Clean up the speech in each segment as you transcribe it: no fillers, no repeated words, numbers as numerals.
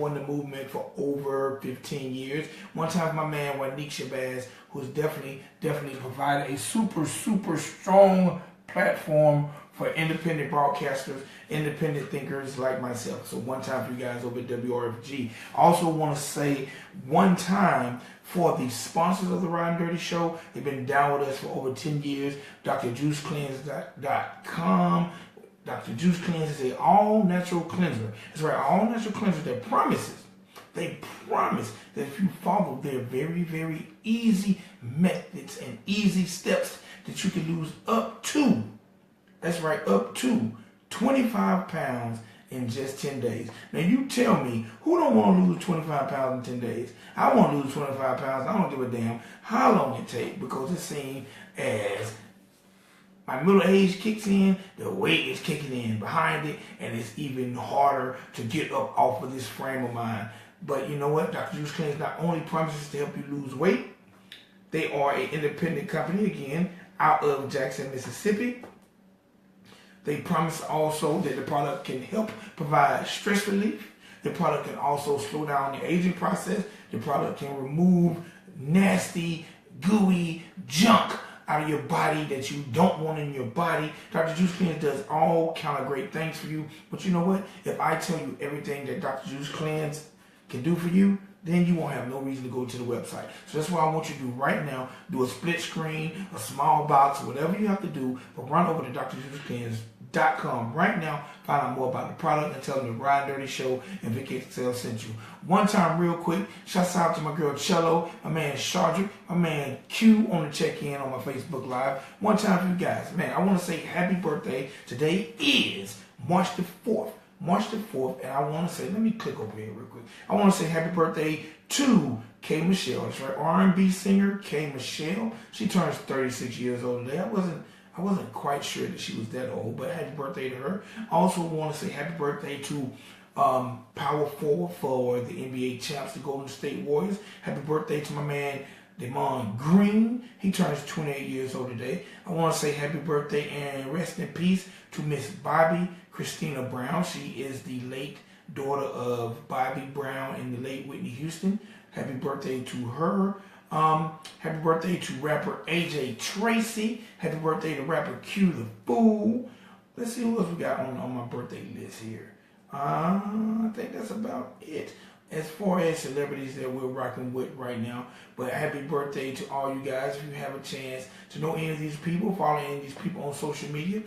in the movement for over 15 years. One time my man Wanique Shabazz, who's definitely provided a super strong platform for independent broadcasters, independent thinkers like myself. So one time for you guys over at WRFG. I also want to say one time for the sponsors of the Ridin Durty show. They've been down with us for over 10 years. DrJuiceCleanse.com. Dr. Juice Cleanse is an all-natural cleanser. It's right, all-natural cleanser that promises, they promise that if you follow their very easy methods and easy steps that you can lose up to, that's right, up to 25 pounds in just 10 days. Now you tell me, who don't want to lose 25 pounds in 10 days? I want to lose 25 pounds. I don't give a damn how long it takes, because it's seen as my middle age kicks in, the weight is kicking in behind it, and it's even harder to get up off of this frame of mine. But you know what? Dr. Juice Cleanse not only promises to help you lose weight, they are an independent company, again, out of Jackson, Mississippi. They promise also that the product can help provide stress relief. The product can also slow down the aging process. The product can remove nasty, gooey junk out of your body that you don't want in your body. Dr. Juice Cleanse does all kind of great things for you. But you know what? If I tell you everything that Dr. Juice Cleanse can do for you, then you won't have no reason to go to the website. So that's what I want you to do right now. Do a split screen, a small box, whatever you have to do, but run over to drjuicecleanse.com right now. Find out more about the product and tell them the Ridin Durty show and Vic XL sent you. One time real quick, shouts out to my girl Cello, my man Shardrick, my man Q on the check-in on my Facebook Live. One time for you guys. Man, I want to say happy birthday. Today is March the 4th. March the 4th, and I want to say, let me click over here real quick. I want to say happy birthday to K. Michelle. That's right, R&B singer K. Michelle. She turns 36 years old today. I wasn't quite sure that she was that old, but happy birthday to her. I also want to say happy birthday to power forward for the NBA champs, the Golden State Warriors. Happy birthday to my man Damon Green. He turns 28 years old today. I want to say happy birthday and rest in peace to Miss Bobby Christina Brown. She is the late daughter of Bobby Brown and the late Whitney Houston. Happy birthday to her. Happy birthday to rapper AJ Tracy. Happy birthday to rapper Q the Fool. Let's see who else we got on my birthday list here. I think that's about it as far as celebrities that we're rocking with right now. But happy birthday to all you guys. If you have a chance to know any of these people, follow any of these people on social media,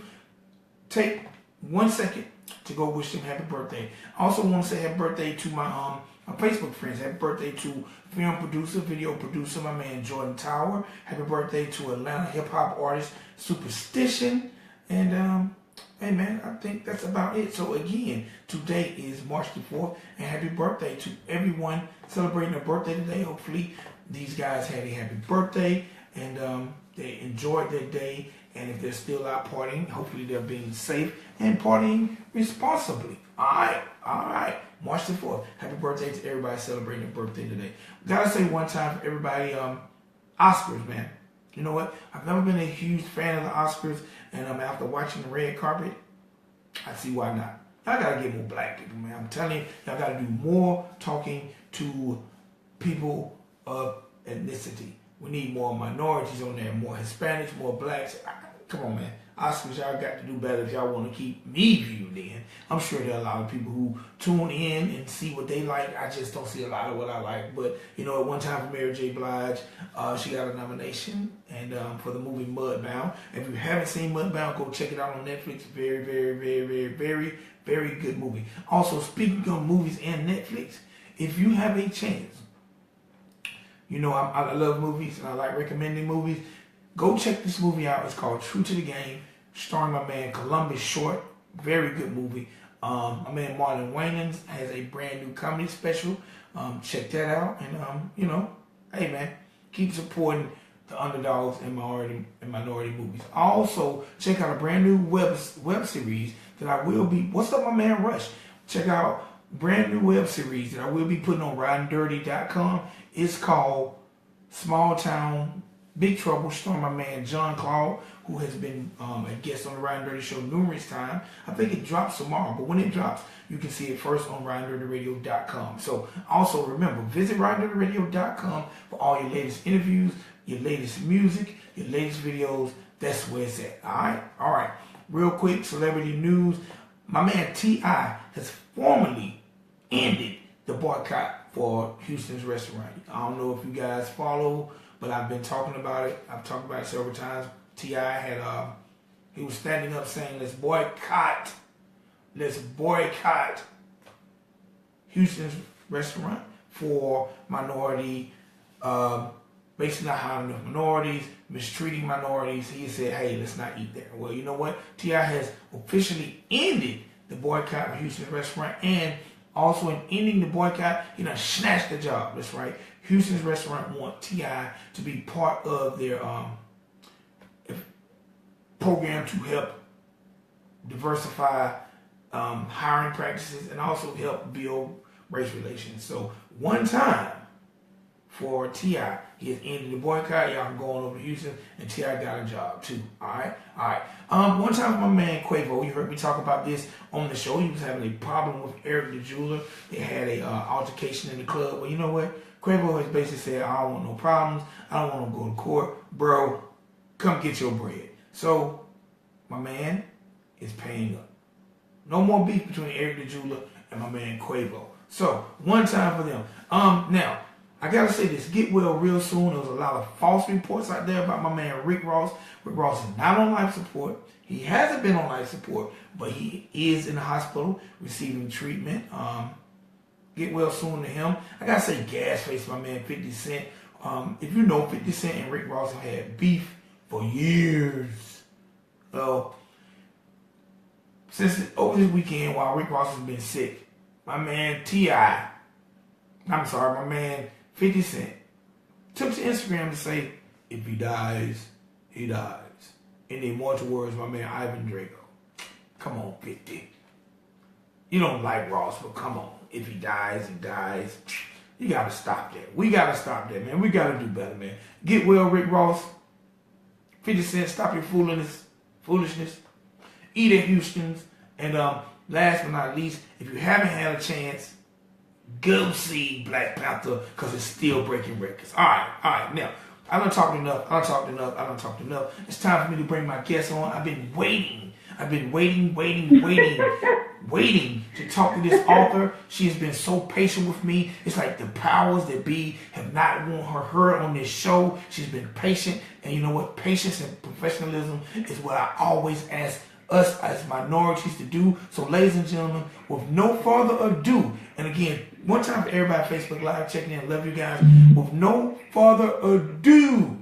take 1 second to go wish them happy birthday. I also want to say happy birthday to my Facebook friends. Happy birthday to film producer, video producer, my man Jordan Tower. Happy birthday to Atlanta hip-hop artist Superstition. And hey man, I think that's about it. So again, today is March the 4th, and happy birthday to everyone celebrating their birthday today. Hopefully these guys had a happy birthday and they enjoyed their day. And if they're still out partying, hopefully they're being safe and partying responsibly. All right. March the 4th. Happy birthday to everybody celebrating their birthday today. Gotta say one time for everybody, Oscars, man. You know what? I've never been a huge fan of the Oscars, and after watching the red carpet, I see why not. Y'all gotta get more black people, man. I'm telling you, y'all gotta do more talking to people of ethnicity. We need more minorities on there, more Hispanics, more blacks. Come on, man. Oscars, y'all got to do better if y'all want to keep me viewed in. I'm sure there are a lot of people who tune in and see what they like. I just don't see a lot of what I like. But, you know, at one time for Mary J. Blige, she got a nomination and for the movie Mudbound. If you haven't seen Mudbound, go check it out on Netflix. Very good movie. Also, speaking of movies and Netflix, if you have a chance, you know, I love movies and I like recommending movies. Go check this movie out. It's called True to the Game, starring my man Columbus Short. Very good movie. My man Marlon Wayans has a brand new comedy special. Check that out. And, you know, hey, man, keep supporting the underdogs and minority movies. Also, check out a brand new web series that I will be. What's up, my man Rush? Check out brand new web series that I will be putting on RidinDurty.com. It's called Small Town Big Trouble, starring my man John Claude, who has been a guest on the Ridin Durty show numerous times. I think it drops tomorrow, but when it drops, you can see it first on RidinDurtyRadio.com. So also remember, visit RidinDurtyRadio.com for all your latest interviews, your latest music, your latest videos. That's where it's at. All right. Real quick, celebrity news. My man T.I. has formally ended the boycott for Houston's restaurant. I don't know if you guys follow, but I've been talking about it. I've talked about it several times. T.I. had he was standing up saying, let's boycott Houston's restaurant for minority, basically not hiring enough minorities, mistreating minorities. He said, hey, let's not eat there. Well, you know what? T.I. has officially ended the boycott of Houston's restaurant, and also in ending the boycott, he done snatched the job. That's right. Houston's restaurant want T.I. to be part of their program to help diversify hiring practices and also help build race relations. So one time for T.I., he has ended the boycott. Y'all can go on over to Houston, and T.I. got a job too. All right. One time for my man Quavo, you heard me talk about this on the show. He was having a problem with Eric the Jeweler. They had a altercation in the club. Well, you know what? Quavo has basically said, I don't want no problems. I don't want to go to court. Bro, come get your bread. So, my man is paying up. No more beef between Eric the Jeweler and my man Quavo. So, one time for them. Now, I gotta say this, get well real soon. There was a lot of false reports out there about my man Rick Ross. Rick Ross is not on life support. He hasn't been on life support, but he is in the hospital receiving treatment. Get well soon to him. I gotta say gas face my man 50 Cent. If you know, 50 Cent and Rick Ross have had beef for years. So, since over this weekend while Rick Ross has been sick, my man my man 50 Cent took to Instagram to say, if he dies, he dies. In the immortal words, my man Ivan Drago. Come on, 50. You don't like Ross, but come on. If he dies, he dies. You gotta stop that. We gotta stop that, man. We gotta do better, man. Get well, Rick Ross. 50 Cent, stop your foolishness. Eat at Houston's. And last but not least, if you haven't had a chance, go see Black Panther because it's still breaking records. All right. Now, I done talked enough. It's time for me to bring my guest on. I've been waiting to talk to this author. She has been so patient with me. It's like the powers that be have not want her on this show. She's been patient. And you know what? Patience and professionalism is what I always ask us as minorities to do. So ladies and gentlemen, with no further ado, and again, one time for everybody Facebook Live checking in, love you guys. With no further ado,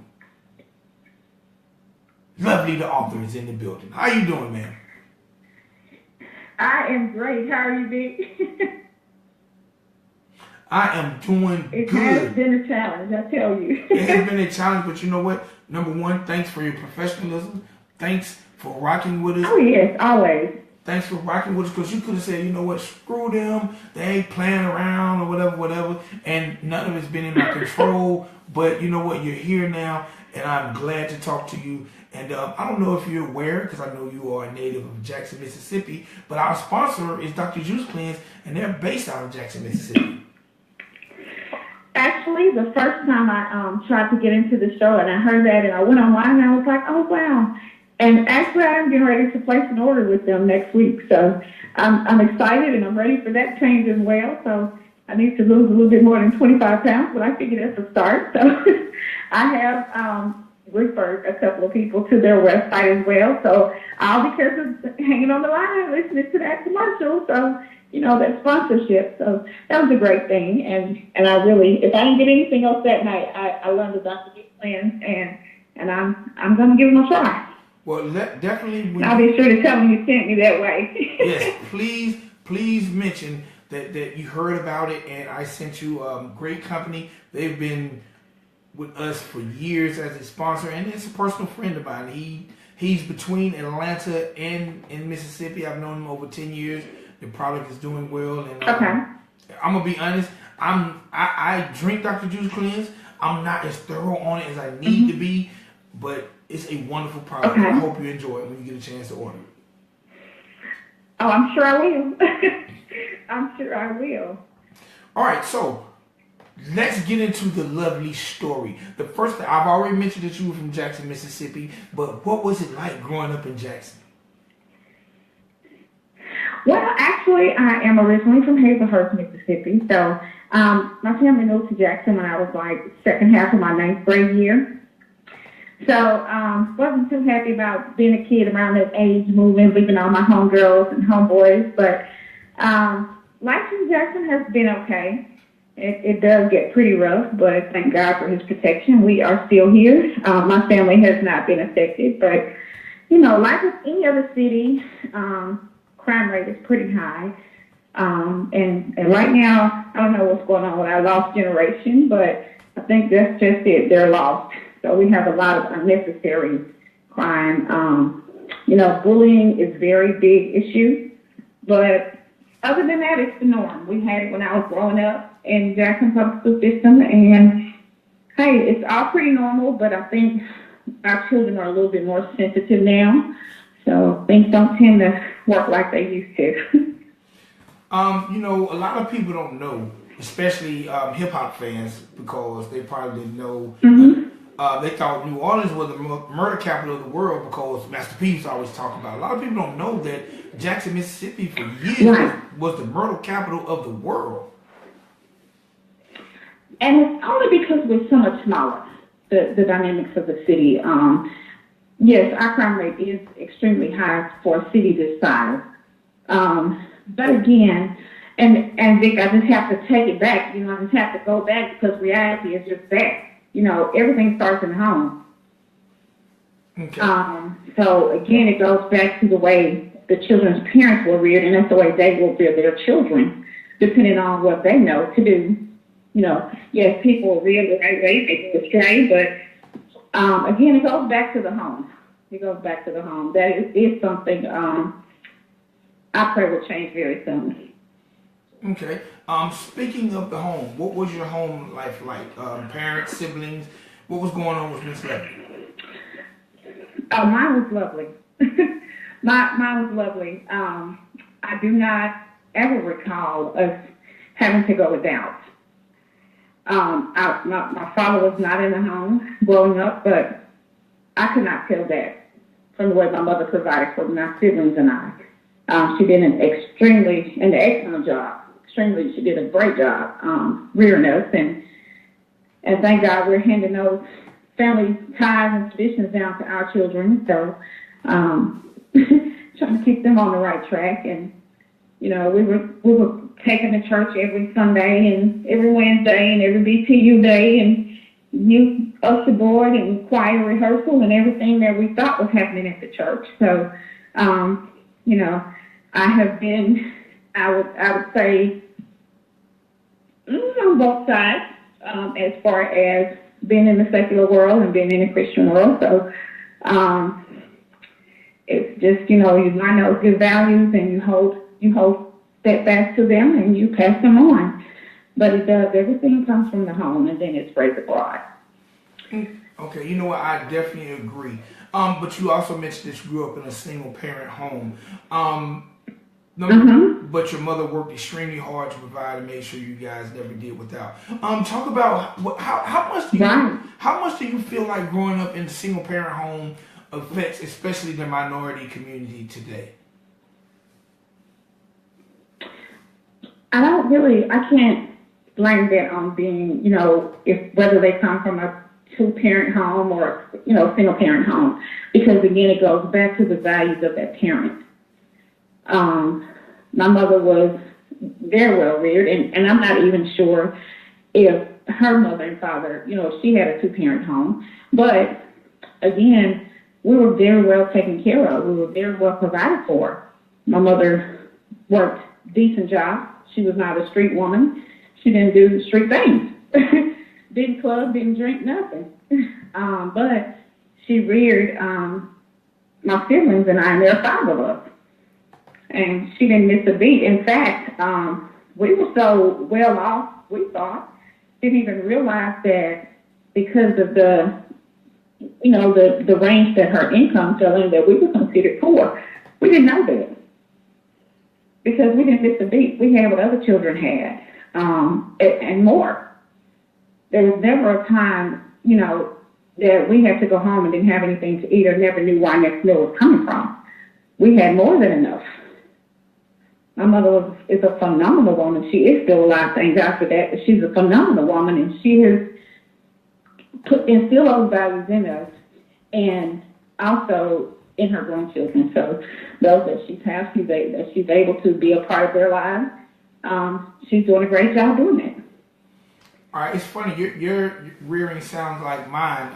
Lovely the author is in the building. How you doing, man? I am great. How are you, Vic? I am doing good. It has been a challenge, I tell you. It has been a challenge, but you know what? Number one, thanks for your professionalism. Thanks for rocking with us. Oh, yes, always. Thanks for rocking with us, because you could have said, you know what, screw them. They ain't playing around or whatever. And none of it's been in my control. But you know what? You're here now, and I'm glad to talk to you. And I don't know if you're aware, because I know you are a native of Jackson, Mississippi, but our sponsor is Dr. Juice Cleanse, and they're based out of Jackson, Mississippi. Actually, the first time I tried to get into the show and I heard that and I went online and I was like, oh, wow. And actually, I'm getting ready to place an order with them next week. So I'm excited and I'm ready for that change as well. So I need to lose a little bit more than 25 pounds, but I figured that's a start. So I have referred a couple of people to their website as well. So I'll be careful hanging on the line listening to that commercial. So, you know, that sponsorship. So that was a great thing. And I really, if I didn't get anything else that night, I learned about the Juice Cleanse and I'm going to give them a try. Well, definitely. I'll be sure to tell them you sent me that way. Yes, please mention that you heard about it, and I sent you great company. They've been with us for years as a sponsor, and it's a personal friend of mine. He's between Atlanta and Mississippi. I've known him over 10 years. The product is doing well, and okay. I'm gonna be honest. I drink Dr. Juice Cleanse. I'm not as thorough on it as I need to be, but it's a wonderful product. Okay. I hope you enjoy it when you get a chance to order it. Oh, I'm sure I will. I'm sure I will. All right, so let's get into the lovely story. The first thing, I've already mentioned that you were from Jackson, Mississippi, but what was it like growing up in Jackson? Well, actually, I am originally from Hazelhurst, Mississippi. So my family moved to Jackson when I was like second half of my ninth grade year. So wasn't too happy about being a kid around that age, moving, leaving all my homegirls and homeboys. But life in Jackson has been okay. It does get pretty rough, but thank God for his protection. We are still here. My family has not been affected, but, you know, like with any other city, crime rate is pretty high. And right now, I don't know what's going on with our lost generation, but I think that's just it. They're lost. So we have a lot of unnecessary crime. You know, bullying is a very big issue, but other than that, it's the norm. We had it when I was growing up in Jackson Public School System, and hey, it's all pretty normal, but I think our children are a little bit more sensitive now, so things don't tend to work like they used to. You know, a lot of people don't know, especially hip-hop fans, because they probably didn't know. They thought New Orleans was the murder capital of the world because Master P used to always talk about it. A lot of people don't know that Jackson, Mississippi for years was the murder capital of the world. And it's only because we're so much smaller, the dynamics of the city. Yes, our crime rate is extremely high for a city this size. But again, and Vic, I just have to take it back. You know, I just have to go back because reality is just that. You know, everything starts in the home. Okay. So again, it goes back to the way the children's parents were reared, and that's the way they will rear their children, depending on what they know to do. You know, yes, people are reared the right way, they go astray, but again, it goes back to the home. It goes back to the home. That is something I pray will change very soon. Okay. Speaking of the home, what was your home life like? Parents, siblings, what was going on with Miss Levy? Oh, mine was lovely. Mine was lovely. I do not ever recall us having to go without. My father was not in the home growing up, but I could not tell that from the way my mother provided for my siblings and I. She did an excellent job. She did a great job rearing us, and thank God we're handing those family ties and traditions down to our children. So trying to keep them on the right track, and you know we were taking to church every Sunday and every Wednesday and every BTU day and youth usher board and choir rehearsal and everything that we thought was happening at the church. So you know, I have been, I would say, on both sides, as far as being in the secular world and being in the Christian world. So it's just, you know, you line those good values and you hold steadfast to them and you pass them on. But it does, everything comes from the home and then it spreads abroad. Okay, you know what, I definitely agree. But you also mentioned that you grew up in a single parent home. But your mother worked extremely hard to provide and make sure you guys never did without. Talk about how much do you feel like growing up in a single parent home affects, especially the minority community today? I can't blame that on being, you know, whether they come from a two-parent home or, you know, single-parent home, because again, it goes back to the values of that parent. My mother was very well reared, and I'm not even sure if her mother and father, you know, she had a two-parent home. But again, we were very well taken care of. We were very well provided for. My mother worked decent jobs. She was not a street woman. She didn't do street things. Didn't club, didn't drink, nothing. But she reared my siblings and I, and there are 5 of us. And she didn't miss a beat. In fact, we were so well off, we thought, didn't even realize that because of the range that her income fell in, that we were considered poor. We didn't know that because we didn't miss a beat. We had what other children had, and more. There was never a time, that we had to go home and didn't have anything to eat or never knew where our next meal was coming from. We had more than enough. My mother is a phenomenal woman. She is still alive, thank God for that. But she's a phenomenal woman, and she has instilled those values in us, and also in her grandchildren. So those that she's had, that she's able to be a part of their lives, she's doing a great job doing that. All right, it's funny. Your rearing sounds like mine.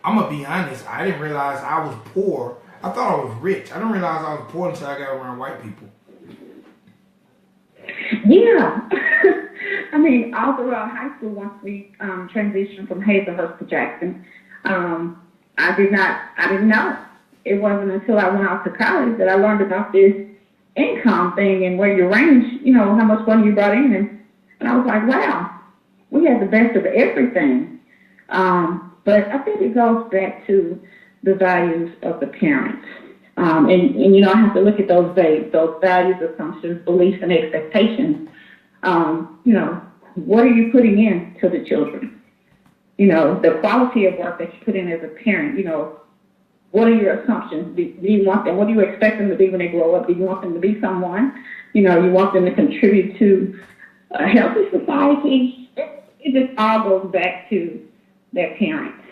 I'm gonna be honest. I didn't realize I was poor. I thought I was rich. I didn't realize I was poor until I got around white people. Yeah. I mean, all throughout high school, once we transitioned from Hazelhurst to Jackson, I didn't know. It wasn't until I went off to college that I learned about this income thing and where you range, how much money you brought in. And I was like, wow, we had the best of everything. But I think it goes back to the values of the parents. And I have to look at those values, assumptions, beliefs, and expectations. What are you putting in to the children? The quality of work that you put in as a parent, what are your assumptions? Do you want them? What do you expect them to be when they grow up? Do you want them to be someone? You want them to contribute to a healthy society? It just all goes back to their parents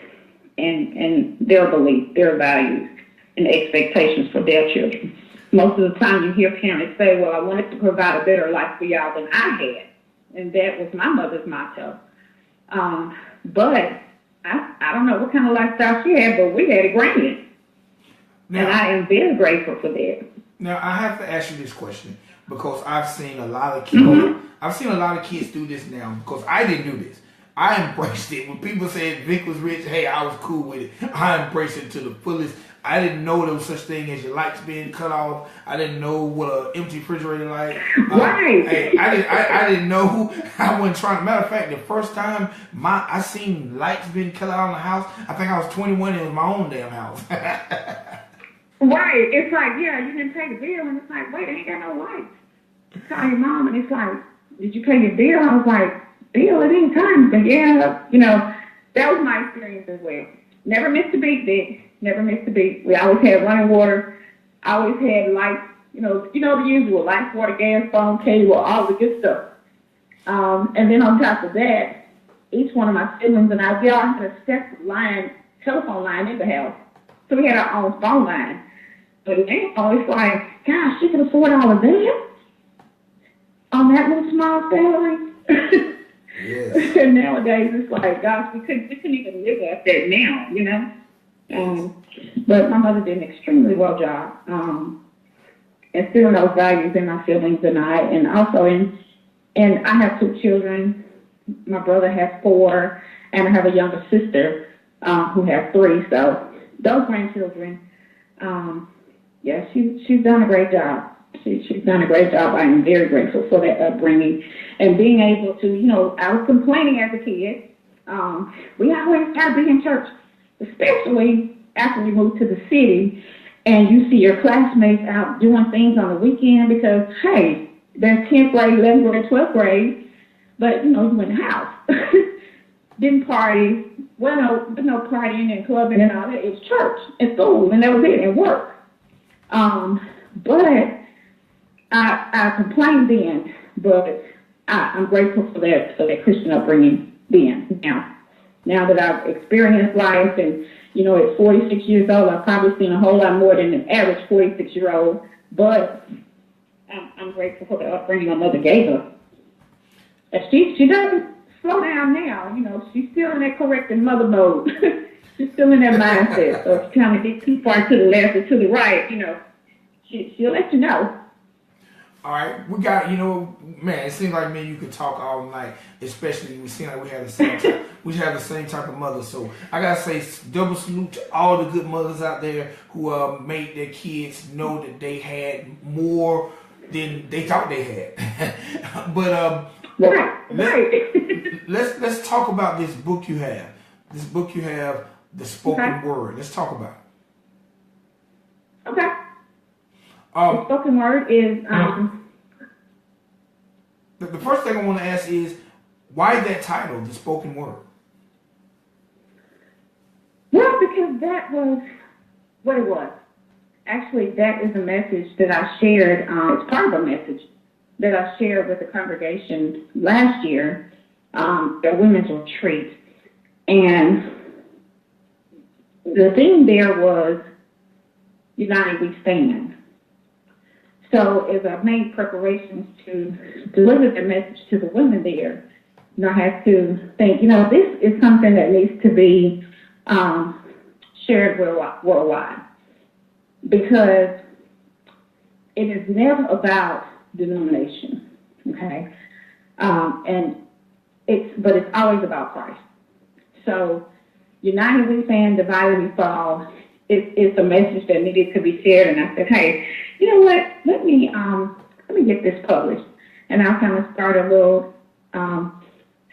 and their beliefs, their values, and expectations for their children. Most of the time you hear parents say, well, I wanted to provide a better life for y'all than I had. And that was my mother's motto. But I don't know what kind of lifestyle she had, but we had it grand. Now, and I am very grateful for that. Now, I have to ask you this question because I've seen a lot of kids. I've seen a lot of kids do this now because I didn't do this. I embraced it. When people said Vic was rich, hey, I was cool with it. I embraced it to the fullest. I didn't know there was such thing as your lights being cut off. I didn't know what an empty refrigerator like. Right. I didn't know. I wasn't trying. Matter of fact, the first time I seen lights being cut out in the house, I think I was 21 and it was my own damn house. Right. It's like, yeah, you didn't pay the bill, and it's like, wait, I ain't got no lights. Call your mom, and it's like, did you pay your bill? I was like, bill at any time. But yeah, that was my experience as well. Never missed a beat, Vic. Never missed a beat. We always had running water. Always had lights. The usual: lights, water, gas, phone, cable, all the good stuff. And then on top of that, each one of my siblings and I, we all had a separate telephone line in the house. So we had our own phone line. But now it's like, gosh, you can afford all of that on that little small salary. Yes. And nowadays it's like, gosh, we couldn't even live off that now, But my mother did an extremely well job instilling those values in my siblings and I, and also and I have 2 children. My brother has 4, and I have a younger sister who has 3. So those grandchildren, she's done a great job. She's done a great job. I am very grateful for that upbringing and being able to, I was complaining as a kid. We always got to be in church, especially after we moved to the city and you see your classmates out doing things on the weekend because, hey, they're 10th grade, 11th grade, 12th grade, but, you in the house. Didn't party. Well, no partying and clubbing and all that. It was church and school, and that was it, and work. But I complained then, but I'm grateful for that Christian upbringing then. Now that I've experienced life and, at 46 years old, I've probably seen a whole lot more than an average 46-year-old, but I'm grateful for the upbringing my mother gave her. And she doesn't slow down now, she's still in that corrective mother mode. She's still in that mindset. So if you kind of get too far to the left or to the right, she'll let you know. All right, we got, man, it seems like me and you could talk all night, especially we seem like we have the same type, we have the same type of mother. So I got to say double salute to all the good mothers out there who made their kids know that they had more than they thought they had. But let's talk about this book you have. this book you have, The Spoken Word. Let's talk about it. Okay. The spoken word is... The first thing I want to ask is, why that title, The Spoken Word? Well, because that was what it was. Actually, that is a message that I shared. It's part of a message that I shared with the congregation last year, the women's retreat. And the theme there was, United We Stand. So as I made preparations to deliver the message to the women there, I had to think, this is something that needs to be shared worldwide, because it is never about denomination, okay? But it's always about Christ. So united we stand, divided we fall. It's a message that needed to be shared, and I said, hey, you know what? Let me get this published, and I'll kind of start a little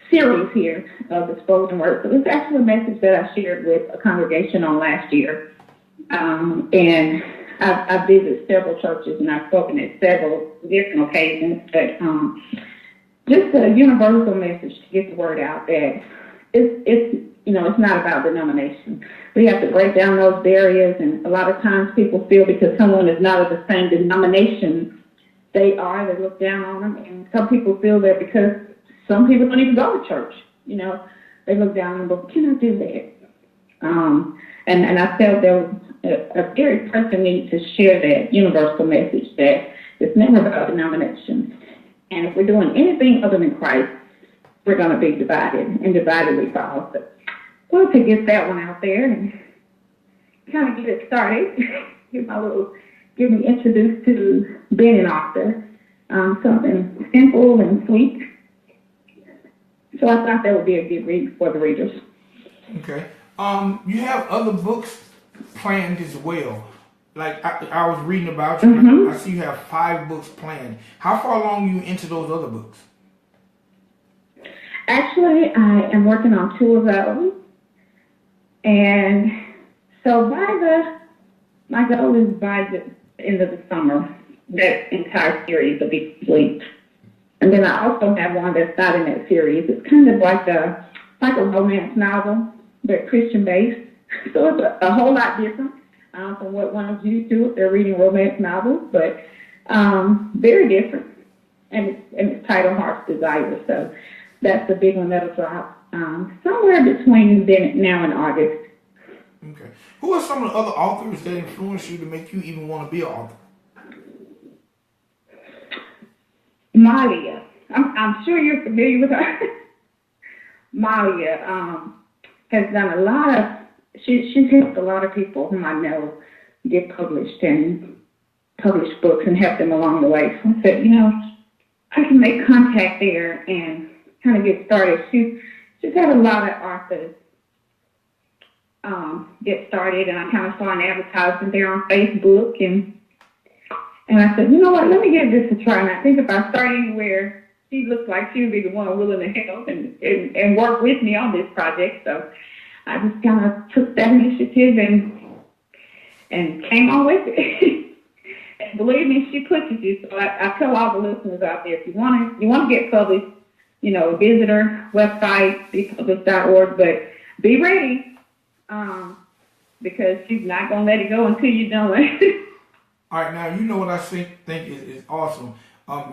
series here of the spoken word. So it's actually a message that I shared with a congregation on last year, and I've visited several churches and I've spoken at several different occasions, but just a universal message to get the word out that it's not about denomination. We have to break down those barriers, and a lot of times people feel because someone is not of the same denomination they look down on them, and some people feel that because some people don't even go to church, they look down on them, but can I do that? And I felt there was a very person needs to share that universal message that it's never about denomination. And if we're doing anything other than Christ, we're going to be divided, and divided we fall. So, well, to get that one out there and kind of get it started, get me introduced to being an author, something simple and sweet. So I thought that would be a good read for the readers. Okay. You have other books planned as well. Like I was reading about you. Mm-hmm. I see you have 5 books planned. How far along are you into those other books? Actually, I am working on 2 of those. And so my goal is by the end of the summer, that entire series will be complete. And then I also have one that's not in that series. It's kind of like a romance novel, but Christian-based. So it's a whole lot different from what one is used to if they're reading romance novels, but very different. And it's titled Heart's Desire. So that's the big one that'll drop somewhere between now and August. Okay. Who are some of the other authors that influenced you to make you even want to be an author? Malia. I'm sure you're familiar with her. Malia has done a lot of, she's helped a lot of people whom I know get published and publish books and help them along the way. So I said, I can make contact there and kind of get started. She's had a lot of authors get started, and I kind of saw an advertisement there on Facebook, and I said, you know what, let me give this a try. And I think if I start anywhere, she looks like she would be the one willing to help and work with me on this project. So I just kind of took that initiative and came on with it. And believe me, she pushes you. So I tell all the listeners out there, if you want to get published, visit her website, bepublished.org, but be ready, because she's not going to let it go until you're done. All right, now, what I think is awesome.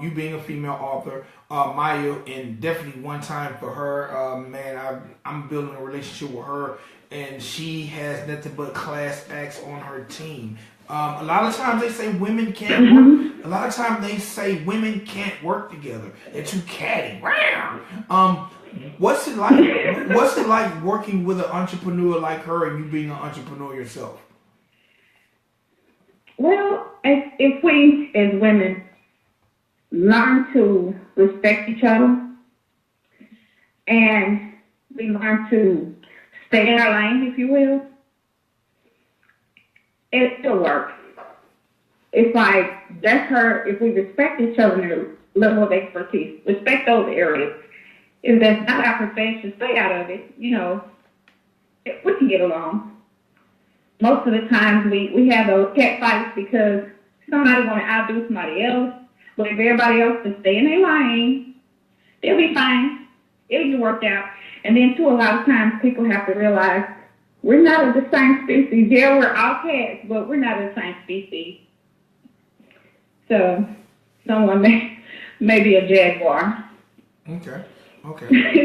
You being a female author, Maya, and definitely one time for her, I'm building a relationship with her, and she has nothing but class acts on her team. A lot of times they say women can't work. A lot of times they say women can't work together. They're too catty. What's it like? What's it like working with an entrepreneur like her and you being an entrepreneur yourself? Well, if we as women learn to respect each other and we learn to stay in our lane, if you will, it'll work. It's like, that's her, if we respect each other in a level of expertise, respect those areas. If that's not our profession, stay out of it, we can get along. Most of the times we have those cat fights because somebody want to outdo somebody else. But if everybody else can stay in their lane, they'll be fine. It'll get worked out. And then, too, a lot of times people have to realize we're not of the same species. Yeah, we're all cats, but we're not of the same species. So someone may be a jaguar. Okay.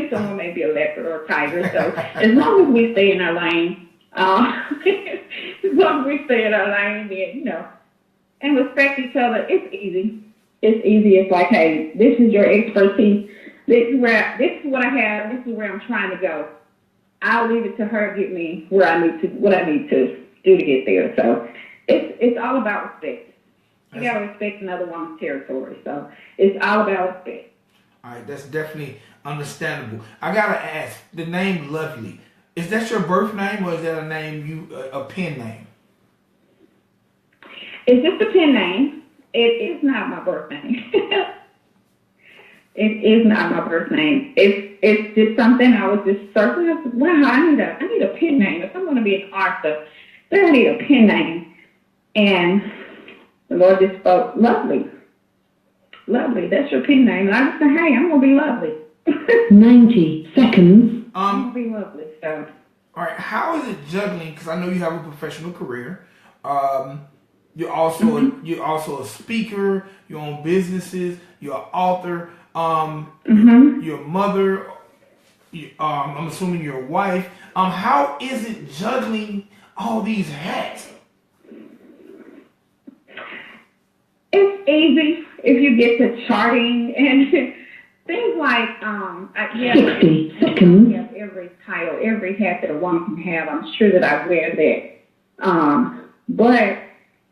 Someone may be a leopard or a tiger. So as long as we stay in our lane, as long as we stay in our lane, then, and respect each other, it's easy. It's easy. It's like, hey, this is your expertise. This is what I have. This is where I'm trying to go. I'll leave it to her to get me what I need to do to get there. So it's all about respect. You gotta respect another woman's territory. So it's all about respect. All right, that's definitely understandable. I gotta ask, the name Lovely, is that your birth name or is that a name a pen name? It's just a pen name. It is not my birth name. It is not my birth name. It's just something I was just searching. I said, wow, I need a pen name. If I'm going to be an author, then I need a pen name. And the Lord just spoke, Lovely. Lovely, that's your pen name. And I just said, hey, I'm going to be lovely. 90 seconds. I'm going to be lovely. So. All right, how is it juggling? Because I know you have a professional career. You're also a speaker. You own businesses. You're an author. Your mother. I'm assuming your wife. How is it juggling all these hats? It's easy if you get to charting and things like 60 seconds. Have every title, every hat that a woman can have. I'm sure that I wear that. But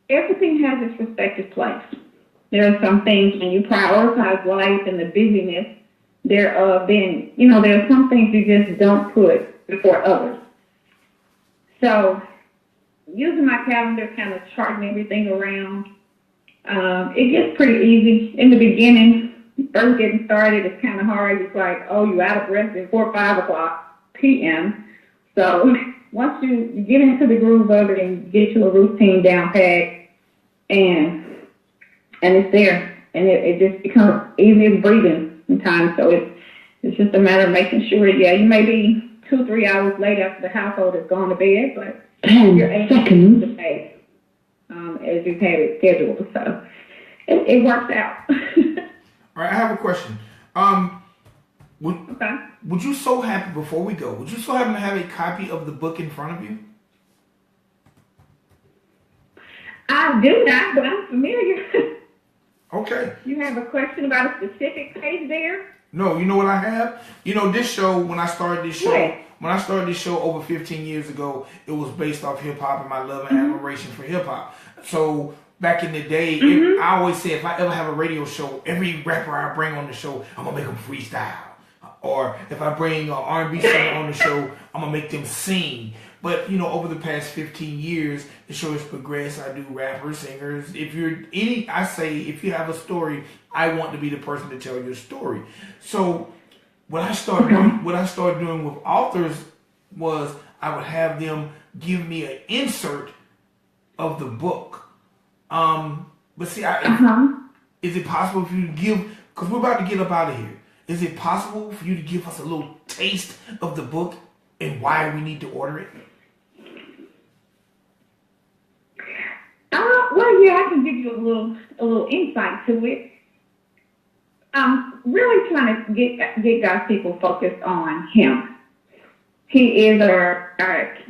everything has its respective place. There are some things when you prioritize life and the busyness thereof, then, there are some things you just don't put before others. So using my calendar, kind of charting everything around, it gets pretty easy. In the beginning, first getting started, it's kind of hard. It's like, you're out of breath before 5 o'clock p.m. So once you get into the groove of it and get to a routine down pat, and it's there, and it just becomes easy as breathing sometimes. So it's just a matter of making sure. Yeah, you may be 2-3 hours late after the household has gone to bed, but 10 seconds to pay as you've had it scheduled. So it works out. All right, I have a question. Would you so happen, before we go, would you so happen to have a copy of the book in front of you? I do not, but I'm familiar. Okay. You have a question about a specific page there? No, you know what I have? This show, when I started this show, What? When I started this show over 15 years ago, it was based off hip-hop and my love and admiration for hip-hop. So back in the day, I always say if I ever have a radio show, every rapper I bring on the show, I'm going to make them freestyle. Or if I bring an R&B singer on the show, I'm going to make them sing. But, over the past 15 years, the show has progressed. I do rappers, singers. If you have a story, I want to be the person to tell your story. So what I started doing with authors was I would have them give me an insert of the book. But see, is it possible for you to give, because we're about to get up out of here, is it possible for you to give us a little taste of the book and why we need to order it? Well, yeah, I can give you a little insight to it. I'm really trying to get God's people focused on Him. He is our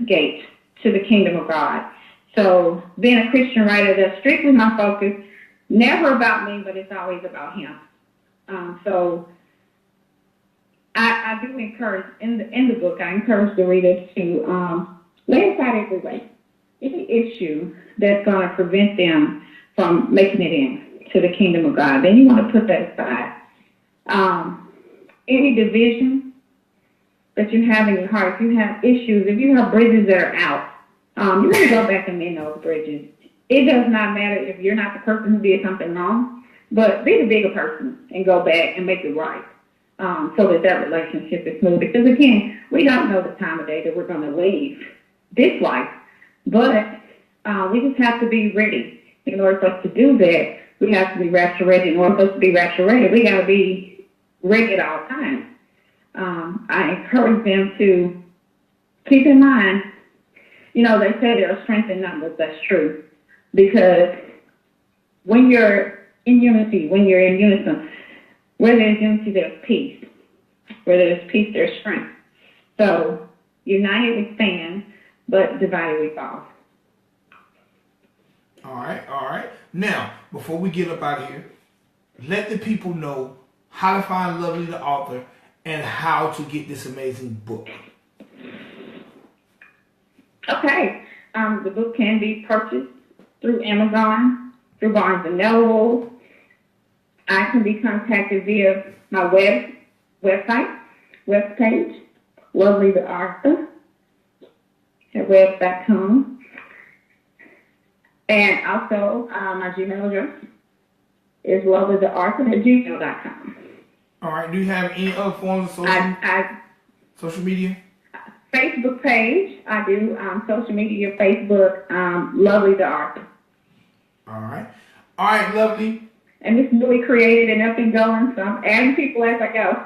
gate to the kingdom of God. So being a Christian writer, that's strictly my focus. Never about me, but it's always about Him. So I do encourage, in the book, I encourage the readers to lay aside every weight, any issue that's going to prevent them from making it in to the kingdom of God. Then you want to put that aside. Any division that you have in your heart, if you have issues, if you have bridges that are out, you want to go back and mend those bridges. It does not matter if you're not the person who did something wrong, but be the bigger person and go back and make it right. so that relationship is smooth. Because again, we don't know the time of day that we're going to leave this life, but we just have to be ready. In order for us to do that, we have to be rapture ready. In order for us to be rapture ready, we got to be ready at all times. I encourage them to keep in mind, they say there are strength in numbers. That's true. Because when you're in unity, when you're in unison, where there's unity, there's peace. Where there's peace, there's strength. So, united we stand, but divided we fall. All right. Now, before we get up out of here, let the people know how to find Lovely the author and how to get this amazing book. Okay. The book can be purchased through Amazon, through Barnes & Noble. I can be contacted via my webpage, Lovely the Author, at web.com. And also, my Gmail address is lovelytheauthor@gmail.com. All right. Do you have any other forms of social media? Facebook page. I do social media, Facebook, Lovely the Author. All right, Lovely. And it's really created and up and going, so I'm adding people as I go.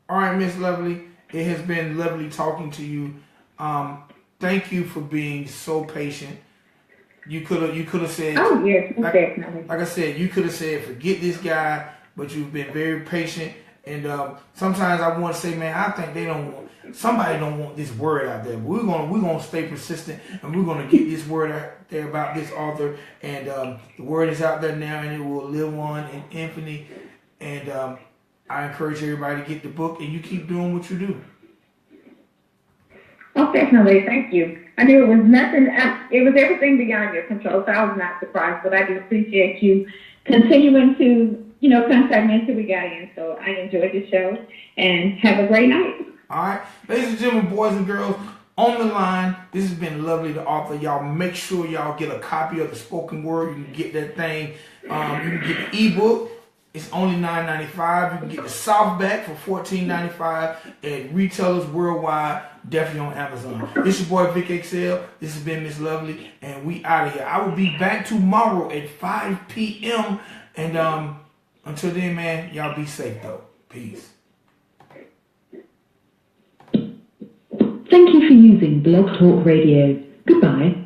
All right, Miss Lovely. It has been lovely talking to you. Thank you for being so patient. You could have said, oh yes, definitely. Like I said, you could have said, forget this guy, but you've been very patient. And sometimes I want to say, man, I think somebody don't want this word out there. But we're gonna stay persistent, and we're gonna get this word out there about this author. And the word is out there now, and it will live on in infamy. And I encourage everybody to get the book, and you keep doing what you do. Oh, definitely. Thank you. I knew it was nothing. It was everything beyond your control, so I was not surprised. But I do appreciate you continuing to, contact me until we got in. So I enjoyed the show, and have a great night. All right. Ladies and gentlemen, boys and girls, on the line, this has been Lovely the Author. Y'all make sure y'all get a copy of the spoken word. You can get that thing. You can get the ebook. It's only $9.95. You can get the softback for $14.95 at retailers worldwide, definitely on Amazon. This your boy Vic XL. This has been Miss Lovely, and we out of here. I will be back tomorrow at 5 p.m. And until then, man, y'all be safe though. Peace. Thank you for using Blog Talk Radio. Goodbye.